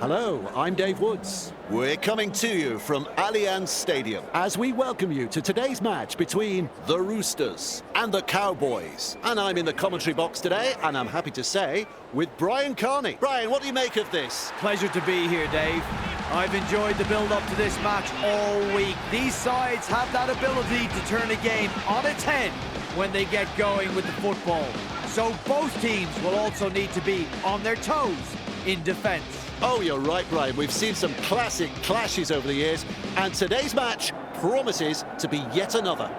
Hello, I'm Dave Woods. We're coming to you from Allianz Stadium As we welcome you to today's match between the Roosters and the Cowboys. And I'm in the commentary box today, and I'm happy to say, with Brian Carney. Brian, what do you make of this? Pleasure to be here, Dave. I've enjoyed the build-up to this match all week. These sides have that ability to turn a game on its head when they get going with the football. So both teams will also need to be on their toes in defence. Oh, you're right, Brian. We've seen some classic clashes over the years, and today's match promises to be yet another.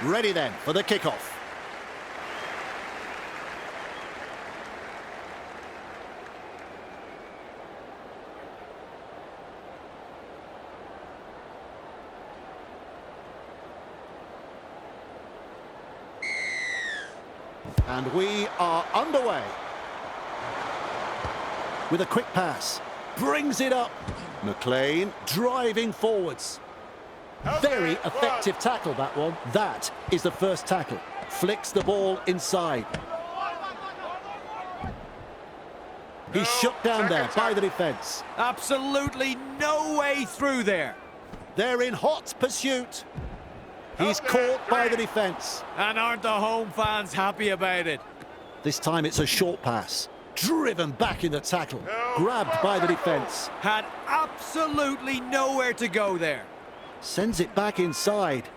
Ready then for the kickoff. And we are underway. With a quick pass. Brings it up. McLean driving forwards. Very effective tackle, that one. That is the first tackle. Flicks the ball inside. He's shut down there by the defence. Absolutely no way through there. They're in hot pursuit. He's caught by the defence. And aren't the home fans happy about it? This time it's a short pass. Driven back in the tackle. Grabbed by the defence. Had absolutely nowhere to go there. Sends it back inside.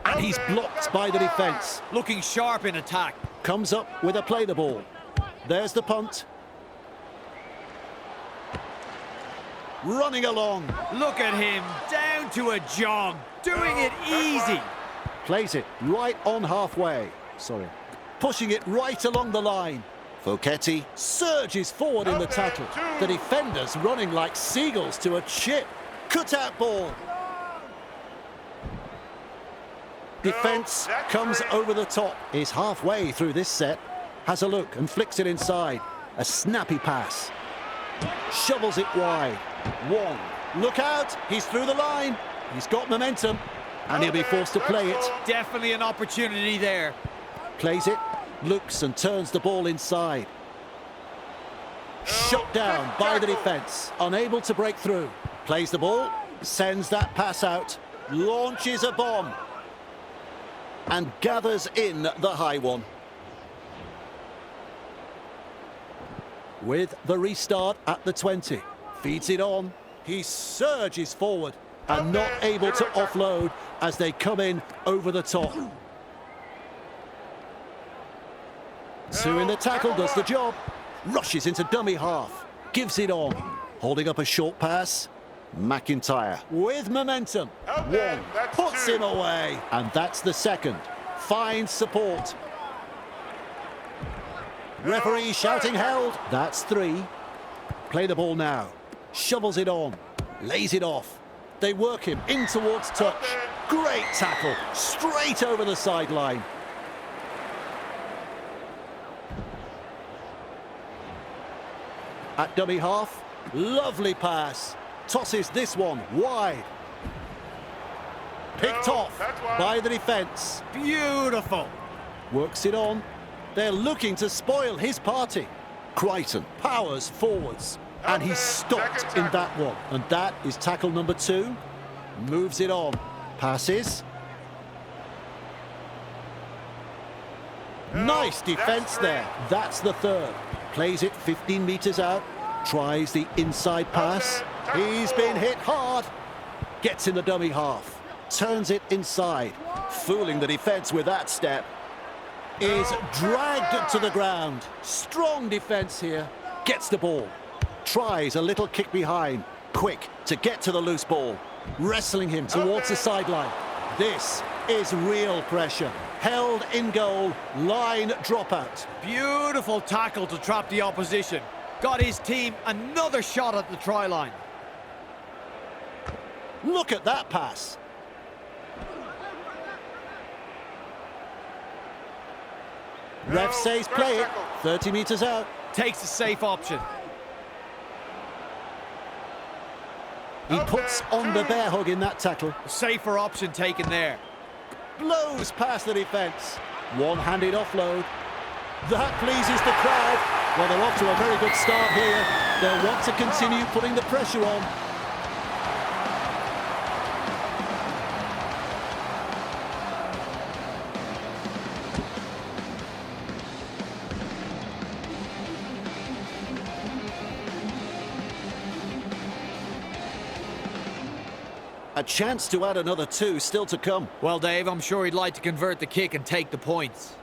And he's blocked by the defence. Looking sharp in attack. Comes up with a play the ball. There's the punt. Running along. Look at him, down to a jog, doing it easy. Plays it right on halfway. Pushing it right along the line. Fouquetti surges forward in the tackle. The defenders running like seagulls to a chip. Cut-out ball. Defence comes over the top. Is halfway through this set. Has a look and flicks it inside. A snappy pass. Shovels it wide. One. Look out. He's through the line. He's got momentum. And he'll be forced to play it. Definitely an opportunity there. Plays it. Looks and turns the ball inside. Shut down by the defence. Unable to break through. Plays the ball. Sends that pass out. Launches a bomb. And gathers in the high one. With the restart at the 20. Feeds it on. He surges forward. And not able to offload as they come in over the top. Two in the tackle, does the job. Rushes into dummy half. Gives it on. Holding up a short pass. McIntyre with momentum. One. Puts him away. And that's the second. Finds support. Referee shouting held. That's three. Play the ball now. Shovels it on. Lays it off. They work him in towards touch. Great tackle. Straight over the sideline. At dummy half, lovely pass. Tosses this one wide. Picked off by the defence. Beautiful. Works it on. They're looking to spoil his party. Crichton powers forwards. And he's stopped in that one. And that is tackle number 2. Moves it on. Passes. Nice defence there. That's the third. Plays it 15 metres out. Tries the inside pass. He's been hit hard. Gets in the dummy half. Turns it inside. Fooling the defence with that step. Is dragged to the ground. Strong defence here. Gets the ball. Tries a little kick behind. Quick to get to the loose ball. Wrestling him towards the sideline. This is real pressure. Held in goal, line dropout. Beautiful tackle to trap the opposition. Got his team another shot at the try line. Look at that pass. Ref says play it. 30 metres out. Takes a safe option. He puts on the bear hug in that tackle. Safer option taken there. Blows past the defence. One-handed offload. That pleases the crowd. Well, they're off to a very good start here. They'll want to continue putting the pressure on. A chance to add another 2 still to come. Well, Dave, I'm sure he'd like to convert the kick and take the points.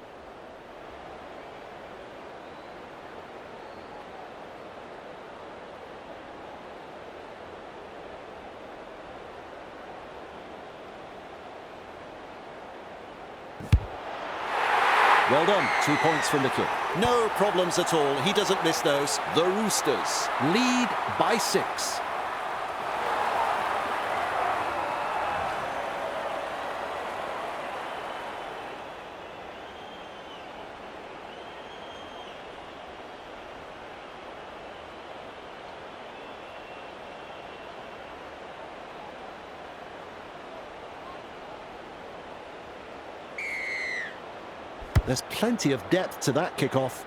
Well done. 2 points from the kick. No problems at all. He doesn't miss those. The Roosters Lead by 6. There's plenty of depth to that kickoff.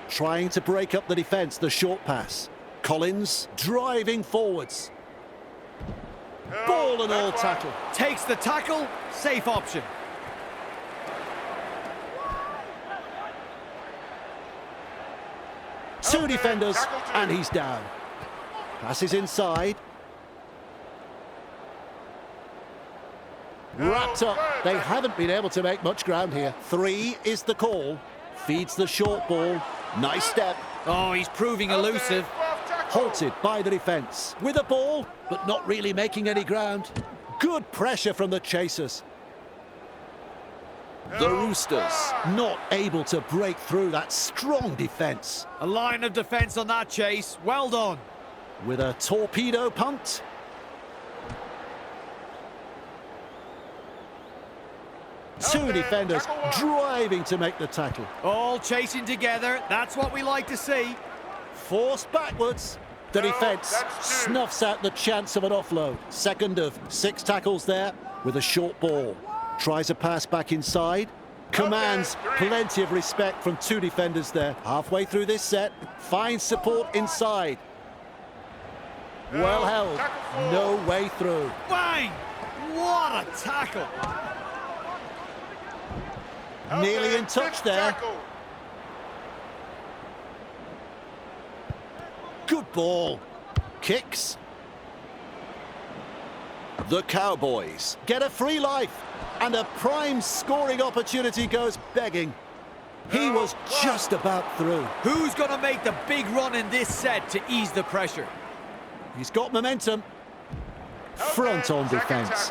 Trying to break up the defence, the short pass. Collins driving forwards. Ball and all tackle. Takes the tackle, safe option. Two defenders and he's down. Passes inside. Wrapped up. They haven't been able to make much ground here. 3 is the call. Feeds the short ball. Nice step. Oh, he's proving elusive. Halted by the defence. With a ball, but not really making any ground. Good pressure from the chasers. The Roosters Not able to break through that strong defence. A line of defence on that chase. Well done. With a torpedo punt. Two defenders driving to make the tackle. All chasing together. That's what we like to see. Forced backwards. The defence snuffs out the chance of an offload. Second of 6 tackles there with a short ball. Tries a pass back inside. Commands plenty of respect from 2 defenders there. Halfway through this set, finds support inside. Well held. No way through. Bang! What a tackle! Nearly in touch there. Good ball. Kicks. The Cowboys Get a free life. And a prime scoring opportunity goes begging. He was just about through. Who's going to make the big run in this set to ease the pressure? He's got momentum. Front on defence.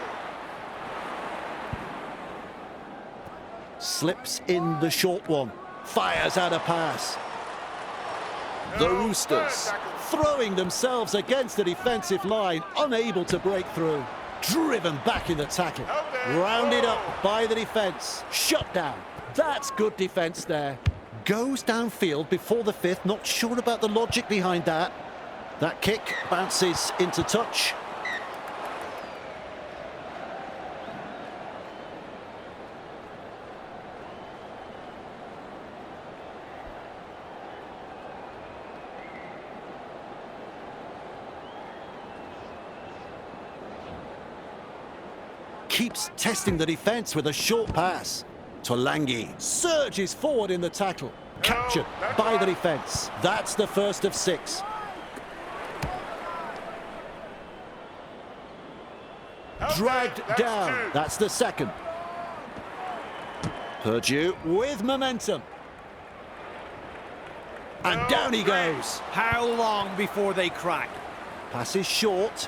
Slips in the short one. Fires out a pass. The Roosters Throwing themselves against the defensive line, unable to break through. Driven back in the tackle. Rounded up by the defence. Shut down. That's good defence there. Goes downfield before the 5th. Not sure about the logic behind that. That kick bounces into touch. Keeps testing the defence with a short pass. Tolangi surges forward in the tackle. Captured by the defence. That's the first of 6. Dragged down. That's the second. Purdue with momentum. And down he goes. How long before they crack? Passes short.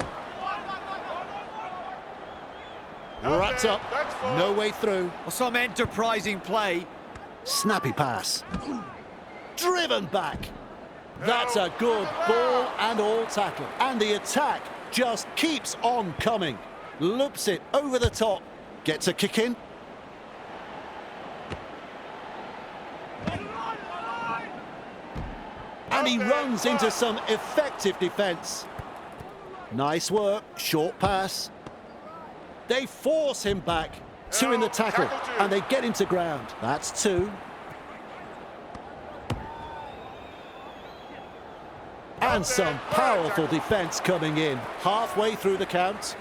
Wrapped up. No way through. Some enterprising play. Snappy pass. Driven back. That's a good ball and all tackle. And the attack just keeps on coming. Loops it over the top. Gets a kick in. And he runs into some effective defence. Nice work, short pass. They force him back. 2 in the tackle, and they get him to ground. That's 2. And some powerful defence coming in. Halfway through the count.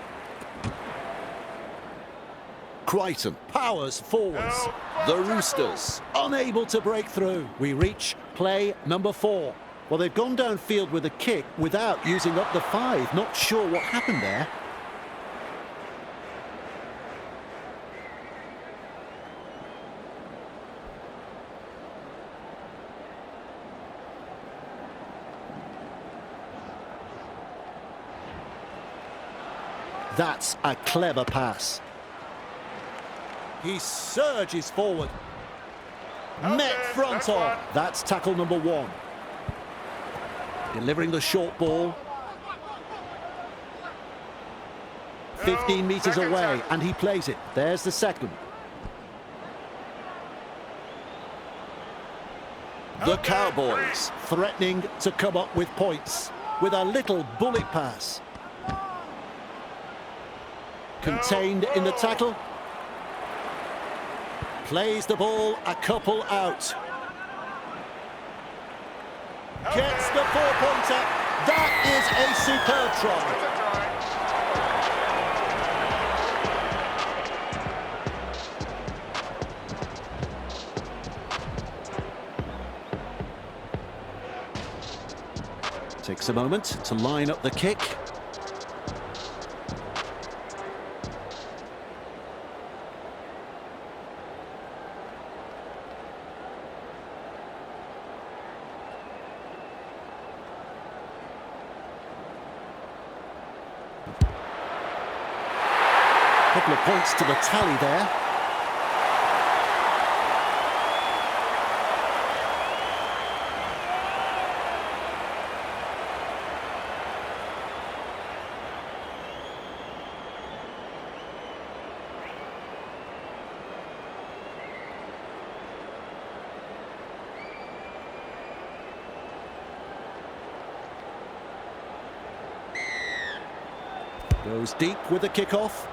Crichton powers forwards. The Roosters. Unable to break through. We reach play number 4. Well, they've gone downfield with a kick without using up the 5. Not sure what happened there. That's a clever pass. He surges forward. Met front on. That's tackle number 1. Delivering the short ball. 15 metres away, and he plays it. There's the second. The Cowboys. Threatening to come up with points with a little bullet pass. Contained in the tackle. Plays the ball a couple out. Gets the 4-pointer. That is a superb try. Takes a moment to line up the kick. Couple of points to the tally there. Goes deep with the kickoff.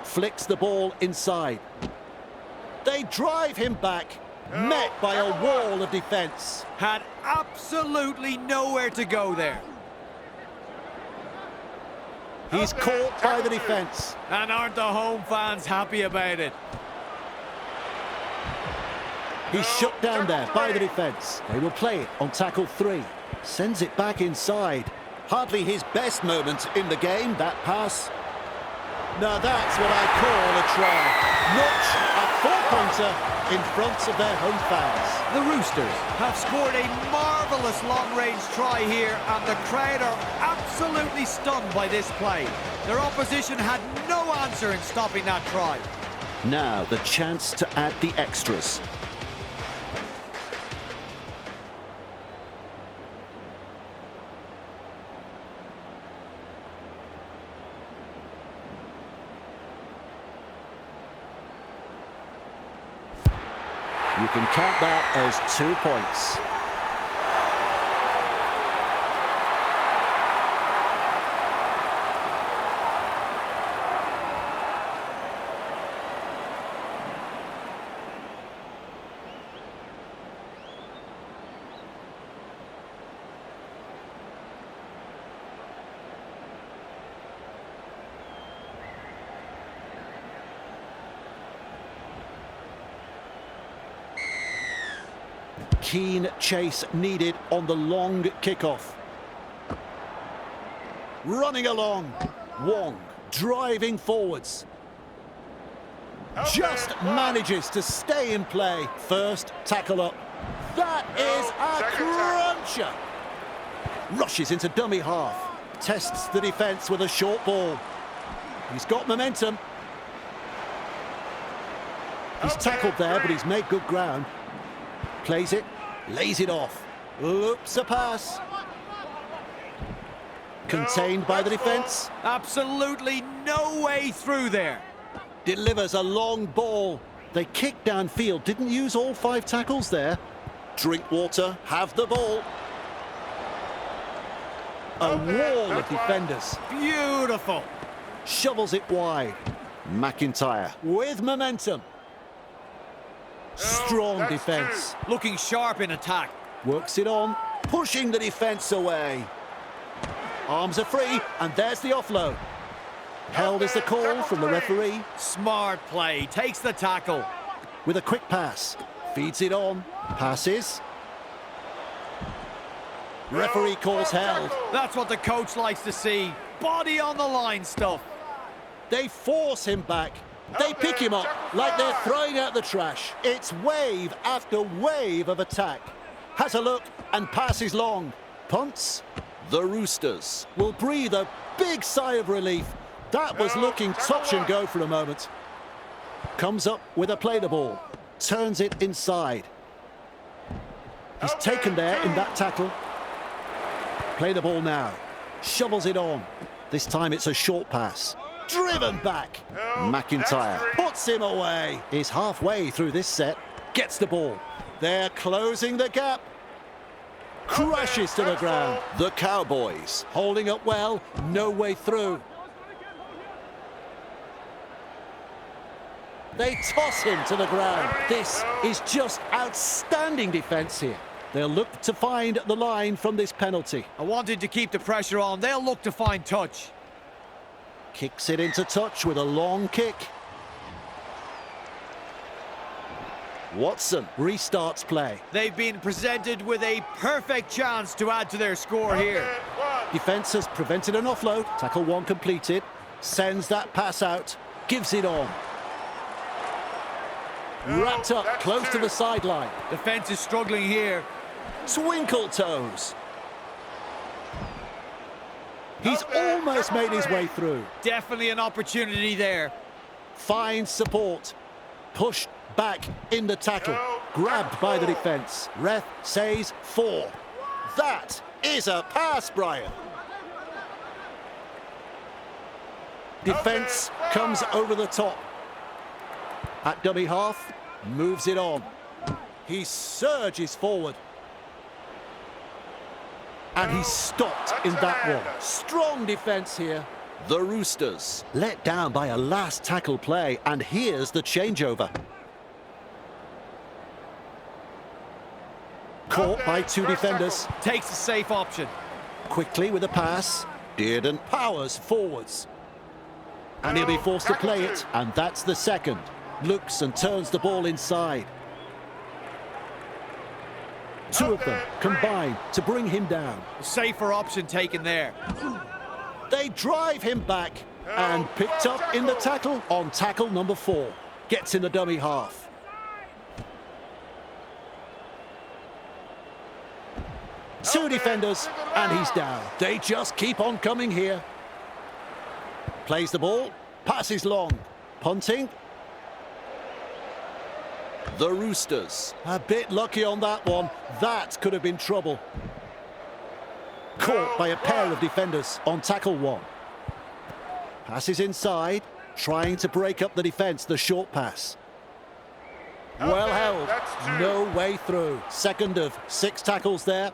Flicks the ball inside. They drive him back. Met by a wall of defence. Had absolutely nowhere to go there. He's caught by the defence. And aren't the home fans happy about it? He's shut down there by the defence. They will play it on tackle 3. Sends it back inside. Hardly his best moment in the game, that pass. Now that's what I call a try. Notch a 4-pointer in front of their home fans. The Roosters have scored a marvellous long-range try here, and the crowd are absolutely stunned by this play. Their opposition had no answer in stopping that try. Now the chance to add the extras. You can count that as 2 points. Keen chase needed on the long kickoff. Running along. Wong driving forwards. Just manages to stay in play. First tackle up. That is a cruncher. Rushes into dummy half. Tests the defence with a short ball. He's got momentum. He's tackled there, but he's made good ground. Plays it, lays it off. Loops a pass. Contained by the defence. Absolutely no way through there. Delivers a long ball. They kicked downfield, didn't use all 5 tackles there. Drink water, have the ball. A wall of defenders. Beautiful. Shovels it wide. McIntyre with momentum. Strong defence. Looking sharp in attack. Works it on, pushing the defence away. Arms are free, and there's the offload. Held is the call from the referee. Smart play, takes the tackle. With a quick pass, feeds it on, passes. Referee calls held. That's what the coach likes to see. Body on the line stuff. They force him back. They pick him up like they're throwing out the trash. It's wave after wave of attack. Has a look and passes long. Punts. The Roosters. Will breathe a big sigh of relief. That was looking touch and go for a moment. Comes up with a play the ball. Turns it inside. He's taken there in that tackle. Play the ball now. Shovels it on. This time it's a short pass. Driven back. McIntyre puts him away. He's halfway through this set. Gets the ball. They're closing the gap. Crashes to the ground. The Cowboys. Holding up well. No way through. They toss him to the ground. This is just outstanding defence here. They'll look to find the line from this penalty. I wanted to keep the pressure on. They'll look to find touch. Kicks it into touch with a long kick. Watson restarts play. They've been presented with a perfect chance to add to their score here. Defence has prevented an offload. Tackle 1 completed. Sends that pass out. Gives it on. Wrapped up close to the sideline. Defence is struggling here. Twinkle toes. He's almost made his way through. Definitely an opportunity there. Finds support. Pushed back in the tackle. Grabbed by the defence. Ref says 4. That is a pass, Brian. Defence comes over the top. At dummy half, moves it on. He surges forward. And he's stopped in that one. Strong defence here. The Roosters. Let down by a last tackle play, and here's the changeover. Caught by 2 defenders. Takes a safe option. Quickly with a pass. Dearden powers forwards. And he'll be forced to play it, and that's the second. Looks and turns the ball inside. 2 of them combine to bring him down. Safer option taken there. They drive him back and picked up in the tackle on tackle number 4. Gets in the dummy half. Two defenders and he's down. They just keep on coming here. Plays the ball, passes long. Punting. The Roosters. A bit lucky on that one. That could have been trouble. Caught by a pair of defenders on tackle 1. Passes inside, trying to break up the defence, the short pass. Well held, no way through. Second of 6 tackles there.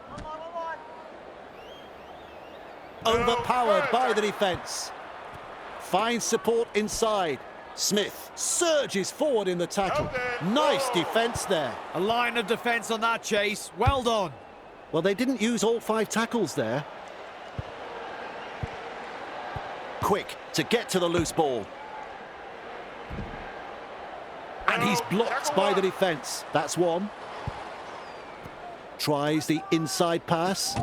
Overpowered by the defence. Finds support inside. Smith surges forward in the tackle. Nice defence there. A line of defence on that chase. Well done. Well, they didn't use all 5 tackles there. Quick to get to the loose ball. And he's blocked by the defence. That's 1. Tries the inside pass.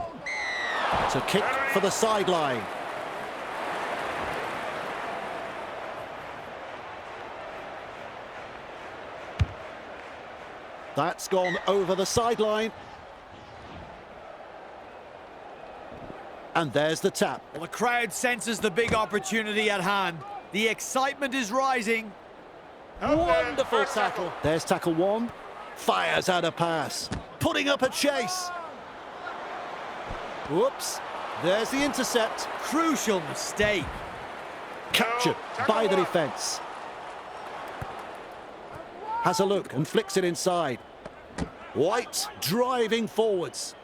To kick for the sideline. That's gone over the sideline. And there's the tap. Well, the crowd senses the big opportunity at hand. The excitement is rising. Wonderful tackle. There's tackle 1. Fires out a pass. Putting up a chase. Whoops. There's the intercept. Crucial mistake. Captured by the defence. Has a look and flicks it inside. White driving forwards.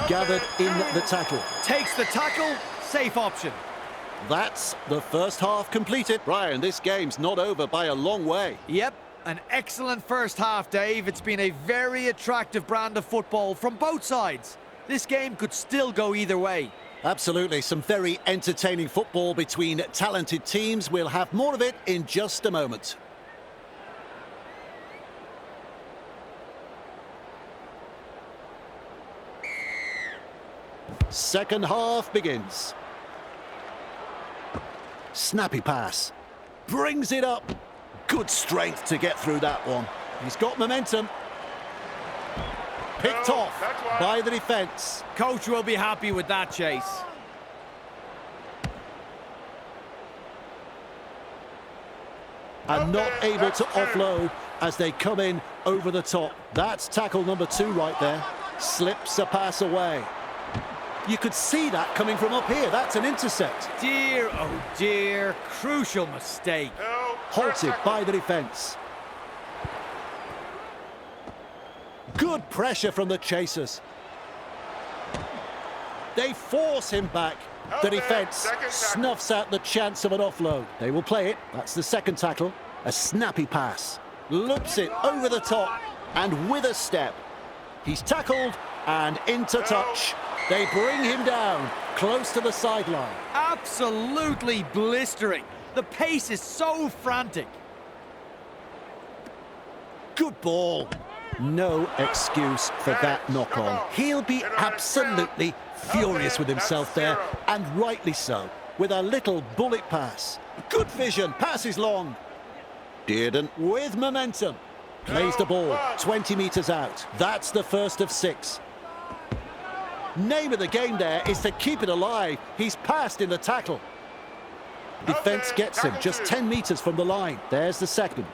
Gathered in the tackle. Takes the tackle, safe option. That's the first half completed. Brian, this game's not over by a long way. Yep, an excellent first half, Dave. It's been a very attractive brand of football from both sides. This game could still go either way. Absolutely, some very entertaining football between talented teams. We'll have more of it in just a moment. Second half begins. Snappy pass. Brings it up. Good strength to get through that one. He's got momentum. Picked off by the defence. Coach will be happy with that chase. And not able to offload as they come in over the top. That's tackle number 2 right there. Slips a pass away. You could see that coming from up here. That's an intercept. Dear, oh dear, crucial mistake. Halted by the defence. Good pressure from the chasers. They force him back. The defence snuffs out the chance of an offload. They will play it. That's the second tackle. A snappy pass. Loops it over the top and with a step. He's tackled and into touch. They bring him down, close to the sideline. Absolutely blistering. The pace is so frantic. Good ball. No excuse for that knock-on. He'll be absolutely furious with himself there, and rightly so, with a little bullet pass. Good vision, passes long. Dearden with momentum. Plays the ball 20 metres out. That's the first of 6. Name of the game there is to keep it alive. He's passed in the tackle. Defence gets him just 10 metres from the line. There's the second.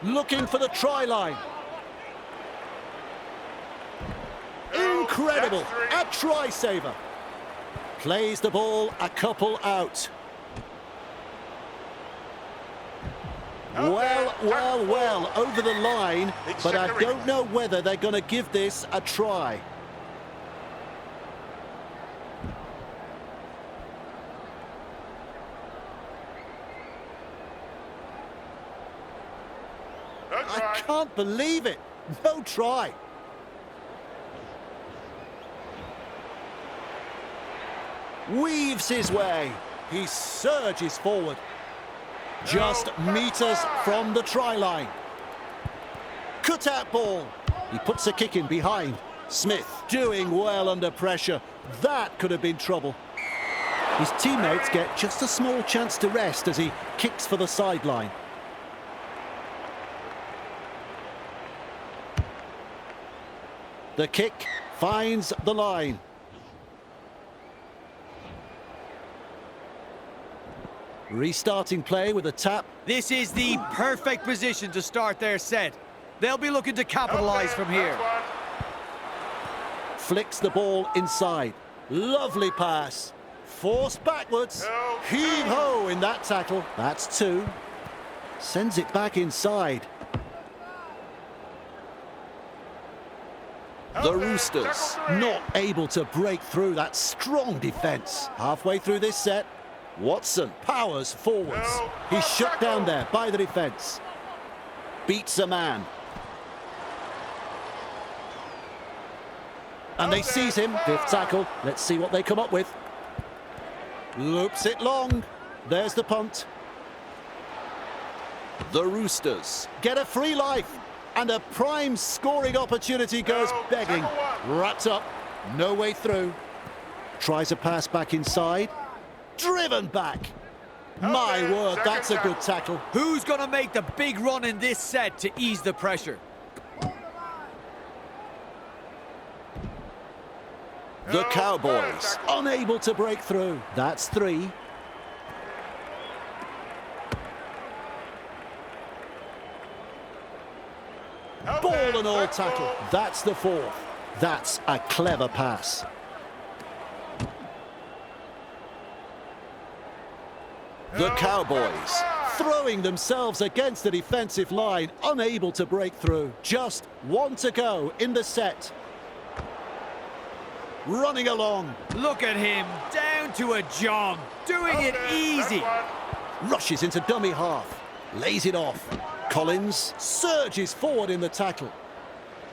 Looking for the try line. Incredible. A try saver. Plays the ball a couple out. Well, over the line, but I don't know whether they're going to give this a try. I can't believe it. No try. Weaves his way. He surges forward. Just meters from the try line. Cut-out ball. He puts a kick in behind. Smith doing well under pressure. That could have been trouble. His teammates get just a small chance to rest as he kicks for the sideline. The kick finds the line. Restarting play with a tap. This is the perfect position to start their set. They'll be looking to capitalise from here. Flicks the ball inside. Lovely pass. Forced backwards. Heave-ho in that tackle. That's 2. Sends it back inside. The Roosters. Not able to break through that strong defence. Halfway through this set, Watson powers forwards. He's shut down there by the defence. Beats a man. And they seize him. 5th tackle. Let's see what they come up with. Loops it long. There's the punt. The Roosters. Get a free life. And a prime scoring opportunity goes begging. Ruts up. No way through. Tries a pass back inside. Driven back. My word, that's a good tackle. Who's going to make the big run in this set to ease the pressure? The Cowboys. Unable to break through. That's 3. Ball and all tackle. That's the 4th. That's a clever pass. The Cowboys throwing themselves against the defensive line, unable to break through. Just one to go in the set. Running along. Look at him, down to a jog, doing it easy. Rushes into dummy half. Lays it off. Collins surges forward in the tackle.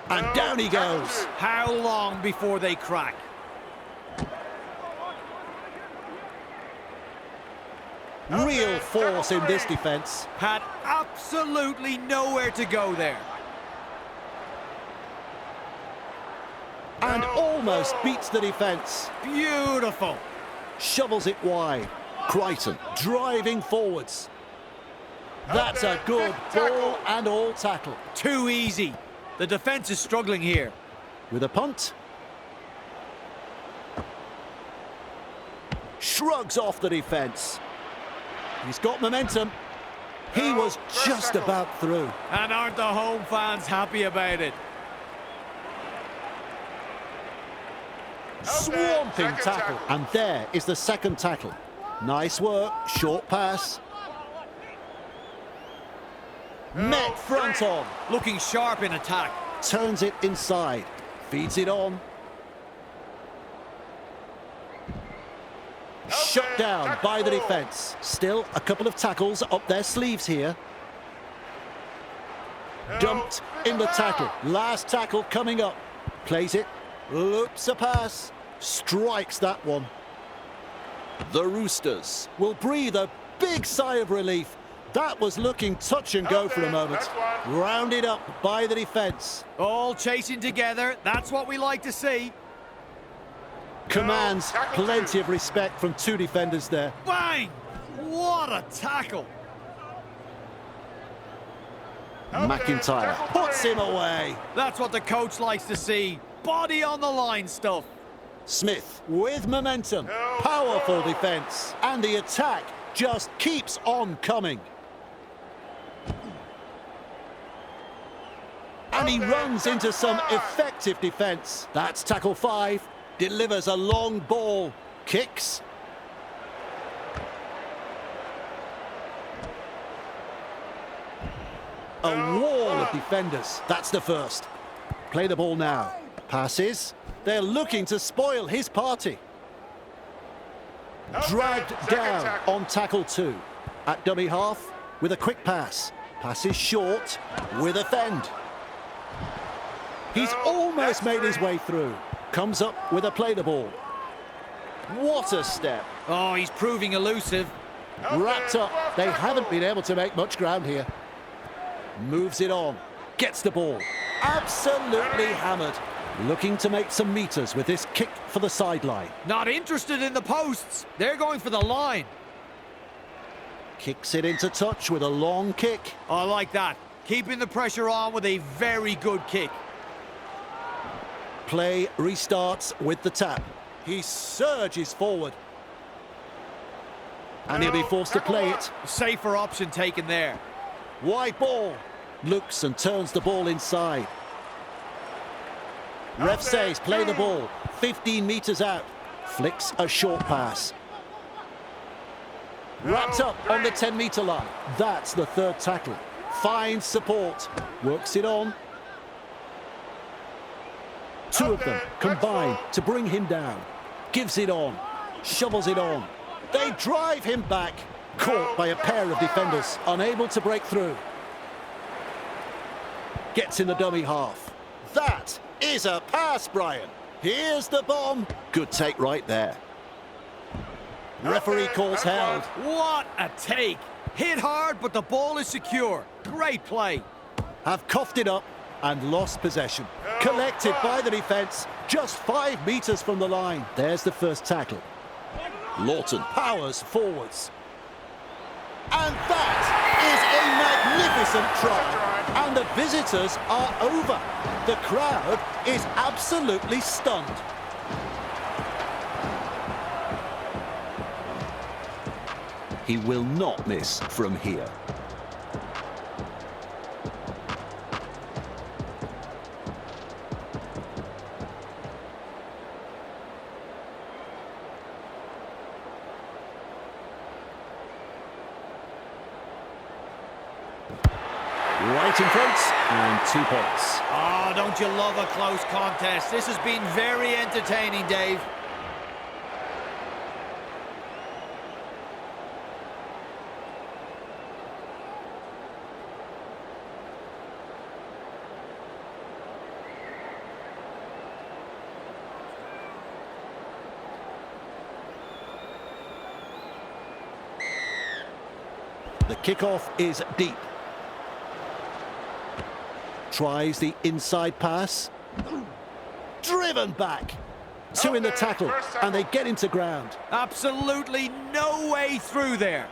And down he goes. How long before they crack? Real force in this defence. Had absolutely nowhere to go there. And almost beats the defence. Beautiful. Shovels it wide. Crichton driving forwards. That's a good ball and all tackle. Too easy. The defence is struggling here. With a punt. Shrugs off the defence. He's got momentum. He was just about through. And aren't the home fans happy about it? Swamping tackle. And there is the second tackle. Nice work. Short pass. Met front on. Looking sharp in attack. Turns it inside. Feeds it on. Shut down by the defence. Still a couple of tackles up their sleeves here. Dumped in the tackle. Last tackle coming up. Plays it. Loops a pass. Strikes that one. The Roosters. Will breathe a big sigh of relief. That was looking touch and go for a moment. Rounded up by the defence. All chasing together. That's what we like to see. Commands plenty of respect from two defenders there. Bang! What a tackle. McIntyre puts him away. That's what the coach likes to see. Body on the line stuff. Smith with momentum. Powerful defence. And the attack just keeps on coming. And he runs into some effective defence. That's tackle 5. Delivers a long ball. Kicks. A wall of defenders. That's the first. Play the ball now. Passes. They're looking to spoil his party. Dragged down on tackle 2. At dummy half with a quick pass. Passes short with a fend. He's almost made his way through. Comes up with a play the ball. What a step. Oh, he's proving elusive. Wrapped up. They haven't been able to make much ground here. Moves it on. Gets the ball. Absolutely hammered. Looking to make some meters with this kick for the sideline. Not interested in the posts. They're going for the line. Kicks it into touch with a long kick. I like that. Keeping the pressure on with a very good kick. Play restarts with the tap. He surges forward. And he'll be forced to play it. Safer option taken there. Wide ball. Looks and turns the ball inside. Ref says play the ball. 15 metres out. Flicks a short pass. Wrapped up on the 10-metre line. That's the third tackle. Finds support. Works it on. Two of them combine to bring him down. Gives it on. Shovels it on. They drive him back. Caught by a pair of defenders. Unable to break through. Gets in the dummy half. That is a pass, Brian. Here's the bomb. Good take right there. Referee calls held. What a take. Hit hard, but the ball is secure. Great play. Have coughed it up and lost possession. Collected by the defence, just 5 metres from the line. There's the first tackle. Lawton powers forwards. And that is a magnificent try. And the visitors are over. The crowd is absolutely stunned. He will not miss from here. Right in front, and 2 points. Oh, don't you love a close contest? This has been very entertaining, Dave. The kickoff is deep. Tries the inside pass. Driven back. 2 in the tackle, and they get into ground. Absolutely no way through there.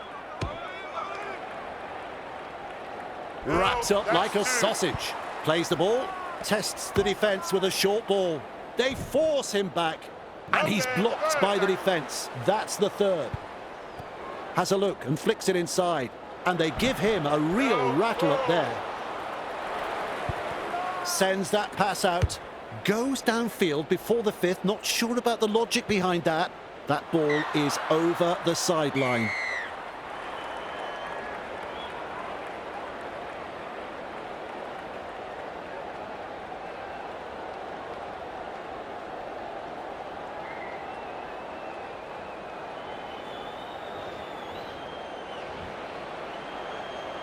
Wrapped up like a sausage. Plays the ball. Tests the defence with a short ball. They force him back, and he's blocked by the defence. That's the third. Has a look and flicks it inside, and they give him a real rattle up there. Sends that pass out, goes downfield before the 5th, not sure about the logic behind that. That ball is over the sideline.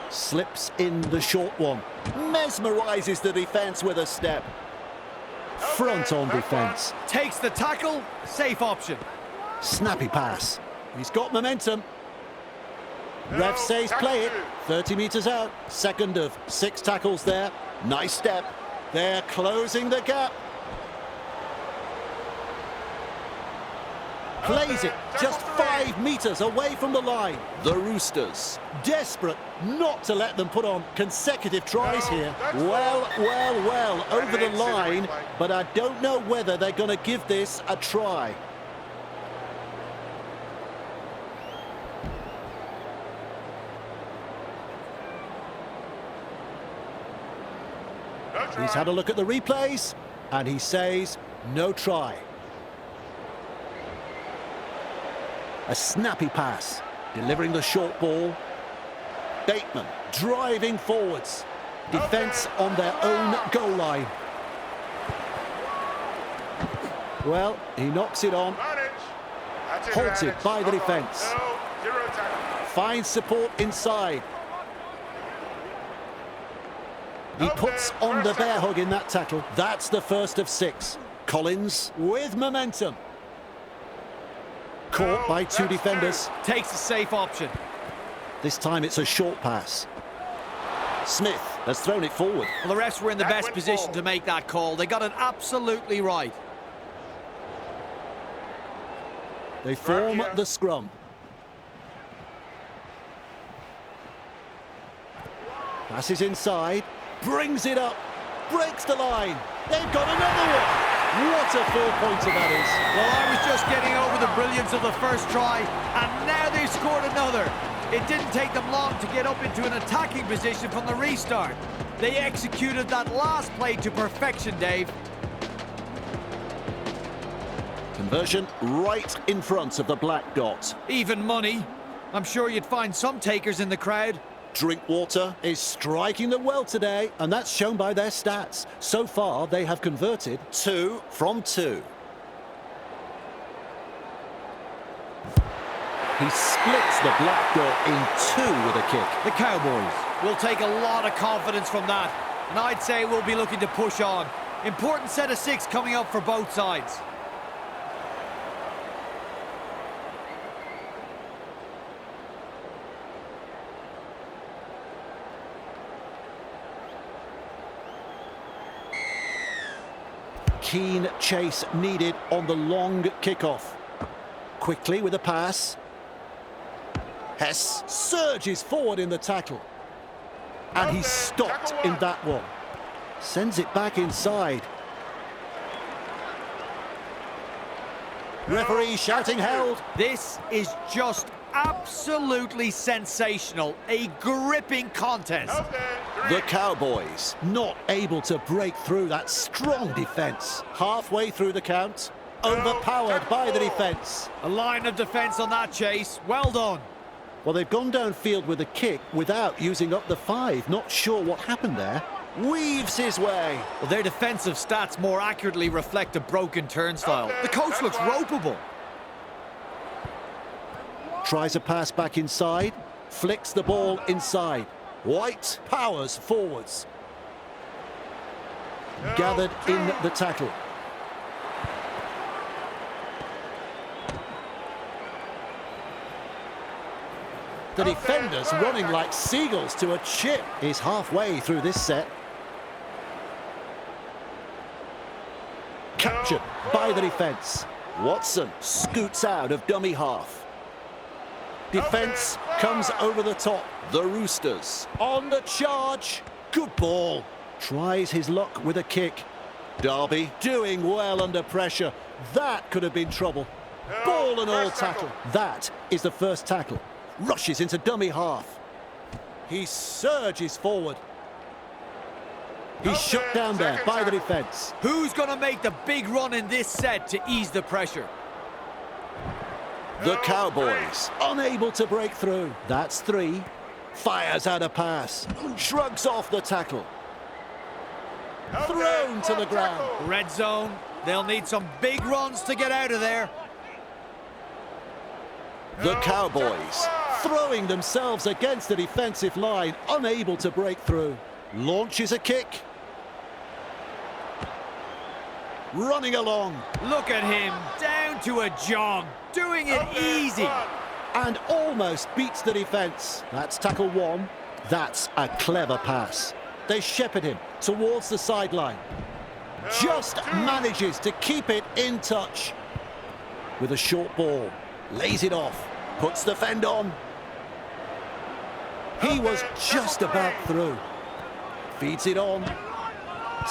Slips in the short one. Mesmerises the defence with a step. Front on defence. Takes the tackle, safe option. Snappy pass. He's got momentum. Ref says play it. 30 metres out. Second of 6 tackles there. Nice step. They're closing the gap. Plays it just 5 metres away from the line. The Roosters. Desperate not to let them put on consecutive tries here. Well, over the line, but I don't know whether they're going to give this a try. He's had a look at the replays, and he says no try. A snappy pass, delivering the short ball. Bateman driving forwards. Defence on their own goal line. Well, he knocks it on. Halted by the defence. Finds support inside. He puts on the bear hug in that tackle. That's the first of 6. Collins with momentum. Caught by 2 defenders. Takes a safe option. This time it's a short pass. Smith has thrown it forward. Well, the refs were in the best position to make that call. They got it absolutely right. They form the scrum. Passes inside. Brings it up. Breaks the line. They've got another one. What a 4-pointer that is. Well, I was just getting over the brilliance of the first try, and now they've scored another. It didn't take them long to get up into an attacking position from the restart. They executed that last play to perfection, Dave. Conversion right in front of the black dot. Even money. I'm sure you'd find some takers in the crowd. Drinkwater is striking them well today, and that's shown by their stats. So far, they have converted 2 from 2. He splits the black dot in 2 with a kick. The Cowboys will take a lot of confidence from that, and I'd say we'll be looking to push on. Important set of 6 coming up for both sides. Keen chase needed on the long kickoff. Quickly with a pass. Hess surges forward in the tackle. And he's stopped in that one. Sends it back inside. Referee shouting held. This is just absolutely sensational. A gripping contest. The Cowboys not able to break through that strong defence. Halfway through the count, overpowered by the defence. A line of defence on that chase. Well done. Well, they've gone downfield with a kick without using up the 5. Not sure what happened there. Weaves his way. Well, their defensive stats more accurately reflect a broken turnstile. The coach looks ropeable. Tries a pass back inside. Flicks the ball inside. White powers forwards. Gathered in the tackle. The defenders running like seagulls to a chip. Is halfway through this set. Captured by the defence. Watson scoots out of dummy half. Defence comes over the top. The Roosters. On the charge. Good ball. Tries his luck with a kick. Derby doing well under pressure. That could have been trouble. Ball and all tackle. That is the first tackle. Rushes into dummy half. He surges forward. He's shut down there by the defence. Who's going to make the big run in this set to ease the pressure? The Cowboys unable to break through. That's 3. Fires out a pass. Shrugs off the tackle. Thrown to the ground. Red zone. They'll need some big runs to get out of there. The Cowboys throwing themselves against the defensive line, unable to break through. Launches a kick. Running along. Look at him, down to a jog, doing it easy. And almost beats the defence. That's tackle 1. That's a clever pass. They shepherd him towards the sideline. Just manages to keep it in touch. With a short ball. Lays it off. Puts the fend on. He was just about through. Feeds it on.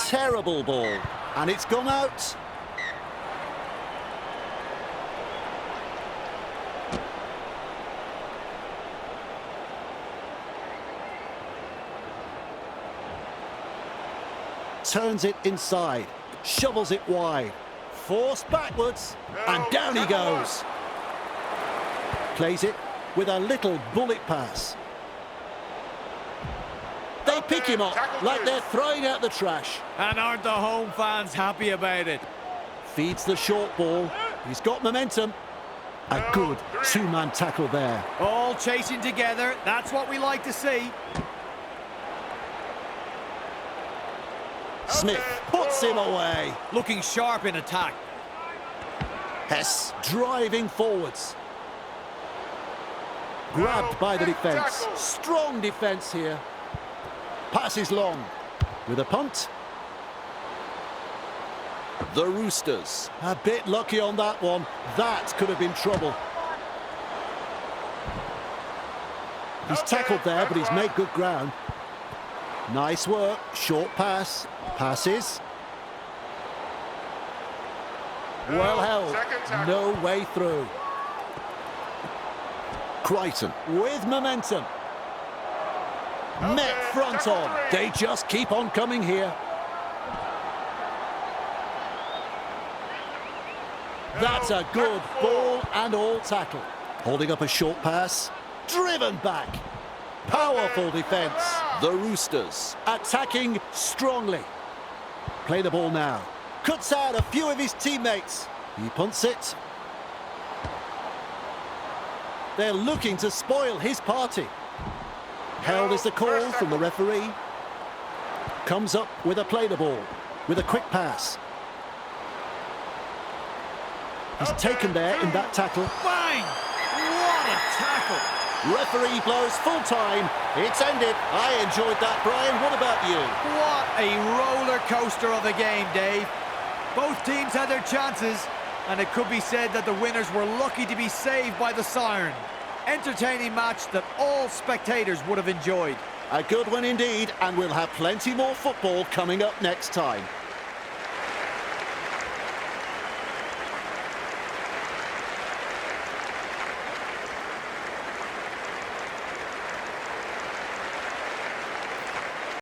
Terrible ball. And it's gone out. Turns it inside. Shovels it wide. Forced backwards. And down he goes. Plays it with a little bullet pass. They pick him up like they're throwing out the trash. And aren't the home fans happy about it? Feeds the short ball. He's got momentum. A good 2-man tackle there. All chasing together. That's what we like to see. Smith puts him away. Looking sharp in attack. Hess driving forwards. Grabbed by the defence. Strong defence here. Passes long. With a punt. The Roosters. A bit lucky on that one. That could have been trouble. He's tackled there, but he's made good ground. Nice work. Short pass. Passes. Well held. No way through. Crichton with momentum. Met front on. They just keep on coming here. That's a good ball and all tackle. Holding up a short pass. Driven back. Powerful defence. The Roosters. Attacking strongly. Play the ball now. Cuts out a few of his teammates. He punts it. They're looking to spoil his party. Held is the call from the referee. Comes up with a play the ball. With a quick pass. He's taken there in that tackle. Bang! What a tackle! Referee blows full time. It's ended. I enjoyed that, Brian. What about you? What a roller coaster of a game, Dave. Both teams had their chances, and it could be said that the winners were lucky to be saved by the siren. Entertaining match that all spectators would have enjoyed. A good one indeed, and we'll have plenty more football coming up next time.